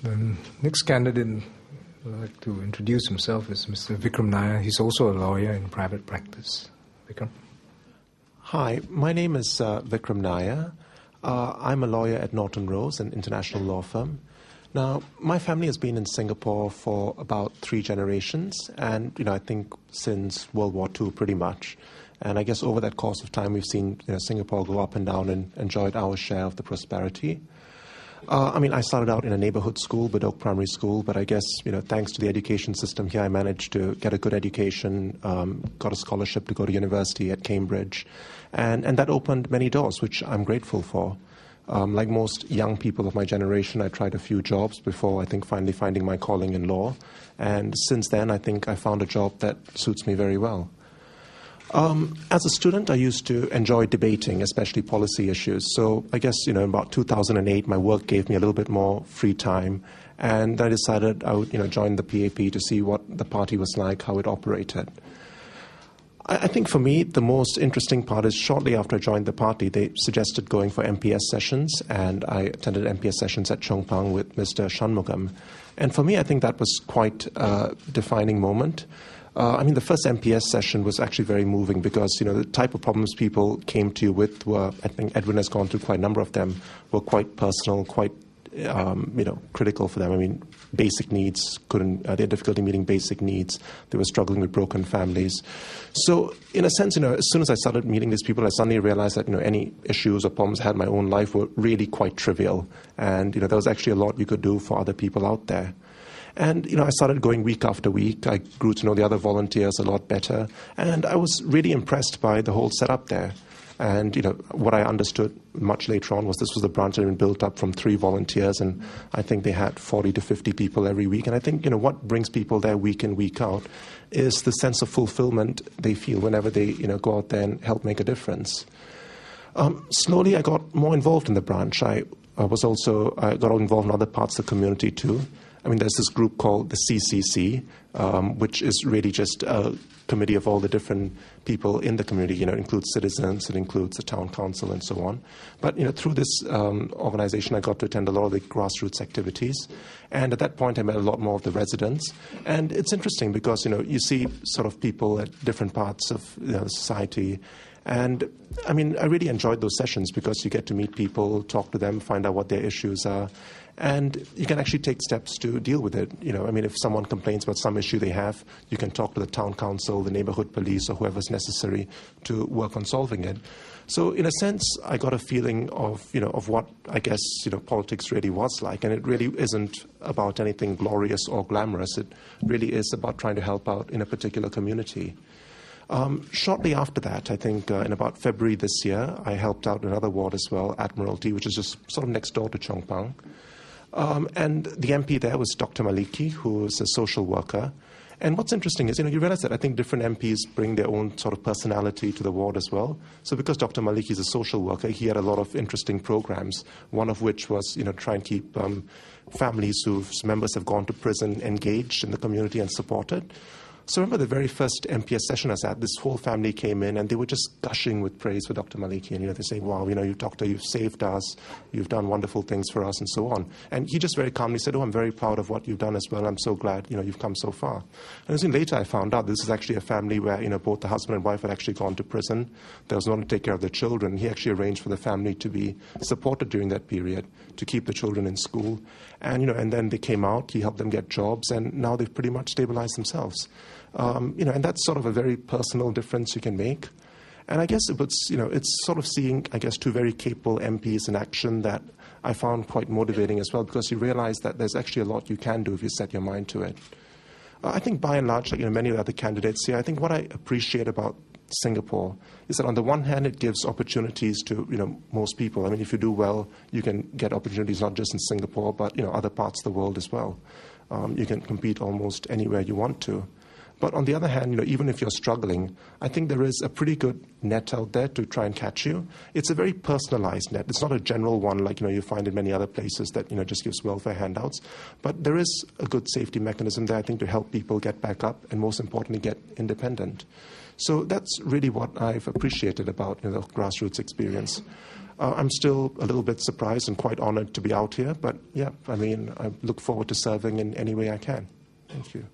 The next candidate would like to introduce himself is Mr. Vikram Nair. He's also a lawyer in private practice. Vikram. Hi, my name is Vikram Nair. I'm a lawyer at Norton Rose, an international law firm. Now, my family has been in Singapore for about 3 generations, and I think since World War II, pretty much. And I guess over that course of time, we've seen Singapore go up and down and enjoyed our share of the prosperity. I started out in a neighborhood school, Bedok Primary School, but I guess, thanks to the education system here, I managed to get a good education, got a scholarship to go to university at Cambridge, and that opened many doors, which I'm grateful for. Like most young people of my generation, I tried a few jobs before, I think, finally finding my calling in law. And since then, I think I found a job that suits me very well. As a student, I used to enjoy debating, especially policy issues. So I guess, in about 2008, my work gave me a little bit more free time. And I decided I would, join the PAP to see what the party was like, how it operated. I think for me, the most interesting part is shortly after I joined the party, they suggested going for MPS sessions, and I attended MPS sessions at Chong Pang with Mr. Shanmugam. And for me, I think that was quite a defining moment. The first MPS session was actually very moving because, the type of problems people came to you with were, I think Edwin has gone through quite a number of them, were quite personal, quite, critical for them. Basic needs, they had difficulty meeting basic needs. They were struggling with broken families. So, in a sense, as soon as I started meeting these people, I suddenly realized that, any issues or problems I had in my own life were really quite trivial. And, there was actually a lot you could do for other people out there. And, I started going week after week. I grew to know the other volunteers a lot better. And I was really impressed by the whole setup there. And, what I understood much later on was this was a branch that had been built up from 3 volunteers. And I think they had 40 to 50 people every week. And I think, what brings people there week in, week out is the sense of fulfillment they feel whenever they, go out there and help make a difference. Slowly, I got more involved in the branch. I got involved in other parts of the community too. There's this group called the CCC, which is really just a committee of all the different people in the community. It includes citizens, it includes the town council and so on. But, through this organization, I got to attend a lot of the grassroots activities. And at that point, I met a lot more of the residents. And it's interesting because, you see sort of people at different parts of society. And, I really enjoyed those sessions because you get to meet people, talk to them, find out what their issues are. And you can actually take steps to deal with it. If someone complains about some issue they have, you can talk to the town council, the neighborhood police, or whoever's necessary to work on solving it. So in a sense, I got a feeling of what I guess, politics really was like. And it really isn't about anything glorious or glamorous. It really is about trying to help out in a particular community. Shortly after that, I think in about February this year, I helped out in another ward as well, Admiralty, which is just sort of next door to Chong Pang. And the MP there was Dr. Maliki, who is a social worker. And what's interesting is, you realize that I think different MPs bring their own sort of personality to the ward as well. So because Dr. Maliki is a social worker, he had a lot of interesting programs, one of which was, try and keep families whose members have gone to prison engaged in the community and supported. So I remember the very first MPS session I was at, this whole family came in and they were just gushing with praise for Dr. Maliki. And, they say, wow, you doctor, you've saved us, you've done wonderful things for us and so on. And he just very calmly said, I'm very proud of what you've done as well. I'm so glad, you've come so far. And then later I found out this is actually a family where, both the husband and wife had actually gone to prison. There was no one to take care of the children. He actually arranged for the family to be supported during that period, to keep the children in school. And, and then they came out, he helped them get jobs, and now they've pretty much stabilized themselves. And that's sort of a very personal difference you can make. And I guess it's sort of seeing, 2 very capable MPs in action that I found quite motivating as well, because you realize that there's actually a lot you can do if you set your mind to it. I think by and large, many of the other candidates here, I think what I appreciate about Singapore is that on the one hand, it gives opportunities to, most people. If you do well, you can get opportunities not just in Singapore, but, other parts of the world as well. You can compete almost anywhere you want to. But on the other hand, even if you're struggling, I think there is a pretty good net out there to try and catch you. It's a very personalized net. It's not a general one like, you find in many other places that, just gives welfare handouts. But there is a good safety mechanism there, I think, to help people get back up and most importantly, get independent. So that's really what I've appreciated about the grassroots experience. I'm still a little bit surprised and quite honored to be out here, but yeah, I mean, I look forward to serving in any way I can. Thank you.